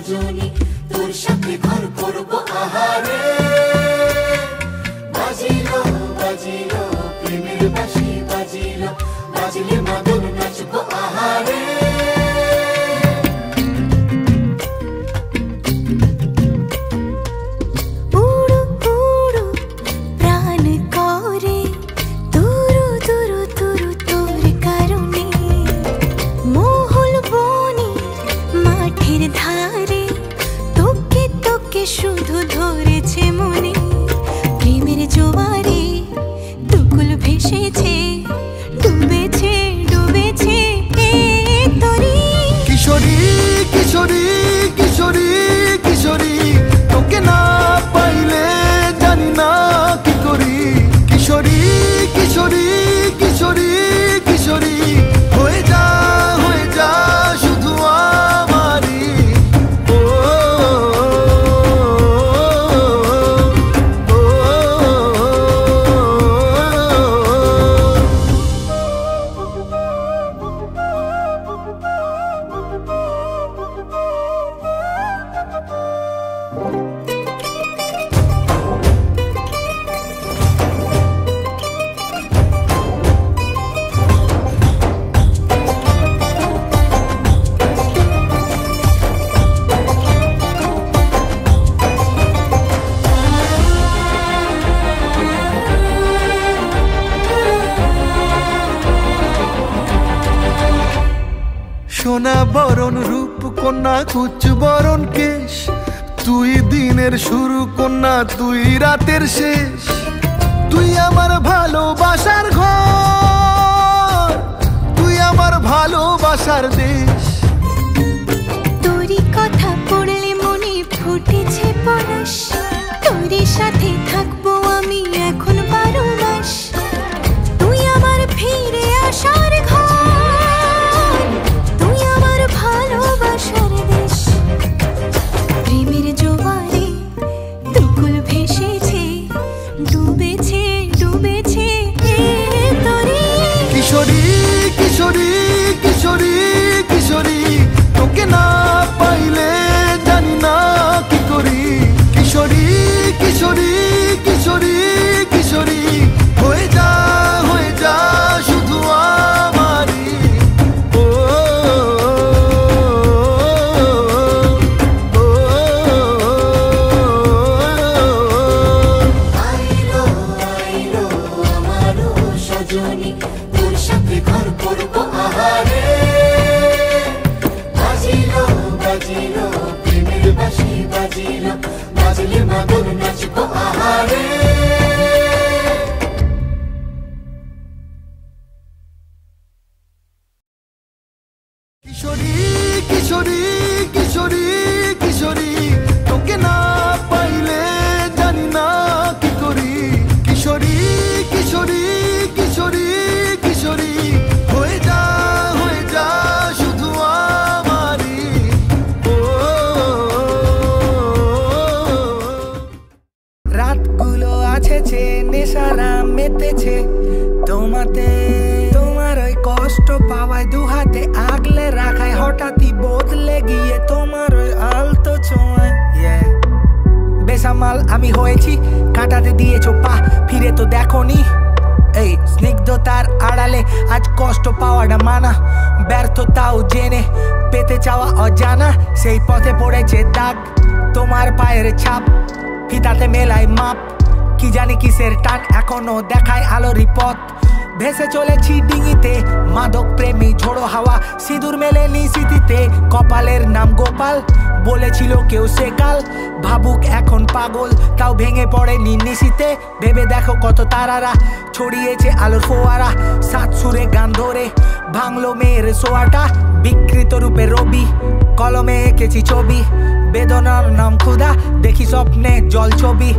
সজনী তোর সাথে ঘর করব আহারে বাজিলো বাজিলো প্রেমের বাঁশি বাজিলো বাজলে মাদল নাচবো আহারে শুধু ধরেছে মনে প্রেমের জোয়ারে দুকুল ভেসেছে ডুবেছে ডুবেছে তরি কিশোরী কিশোরী কিশোরী কিশোরী তোকে না পাইলে জানি না কি করি কিশোরী কিশোরী কিশোরী কিশোরী হয়ে যা শুধু আমারই সোনা বরণ রূপ কন্যা কুচ বরণ কেশ তুই দিনের শুরু কন্যা তুই রাতের শেষ তুই আমার ভালোবাসার ঘর তুই আমার ভালোবাসার দেশ তোরই কথা পড়লে মনে ফুটেছে পরশ তোরই সাথে থাকবো আমি এখন 12 মাস তুই আমার ফিরে আসার ঘর ভালোবাসার দেশ প্রেমের জোয়ারে দুকুল ভেসেছে ডুবেছে ডুবেছে তরি কিশোরী কিশোরী কিশোরী কিশোরী তোকে না পাইলে জানি না কি করি কিশোরী কিশোরী কিশোরী কিশোরী হয়ে যা শুধু আমারই তোর সাথে ঘর করব আহারে বাজিলো বাজিলো প্রেমের বাঁশি বাজিলো বাজলে মাদল নাচবো আহারে কিশোরী কিশোরী কিশোরী কিশোরী তোকে না পাইলে জানি না কি করি কিশোরী কিশোরী কিশোরী কিশোরী হয়ে যা শুধু আমারই রাতগুলো আছে নেশারা মেতেছে তোমাতে তোমার ওই কষ্ট পাওয়ায় দুহাতে আগলে রাখায় হঠাৎই বদলে গিয়ে তোমার ওই আলতো ছোঁয়ায় বেসামাল আমি হয়েছি কাটাতে দিয়েছো পা ফিরে তো দেখোনি এই স্নিগ্ধতার আড়ালে আজ কষ্ট পাওয়াটা মানা ব্যর্থতাও জেনে পেতে চাওয়া অজানা সেই পথে পড়েছে দাগ তোমার পায়ের ছাপ ফিতাতে মেলায় মাপ কি জানি কিসের টান এখনো দেখায় আলোরই পথ ভেসে চলেছি ডিঙিতে মাদক প্রেমী ঝোড়ো হাওয়া সিঁদুর মেলেনি স্মৃতিতে কপালের নাম গোপাল বলেছিল কেউ সেকাল ভাবুক এখন পাগল তাও ভেঙে পড়েনি নিশিতে ভেবে দেখো কত তারারা ছড়িয়েছে আলোর ফোয়ারা সাত সুরে গান ধরে ভাঙলো মেয়ের সোয়াটা বিকৃত রূপে রবি কলমে এঁকেছি ছবি বেদনার নাম ক্ষুধা দেখি স্বপ্নে জল ছবি।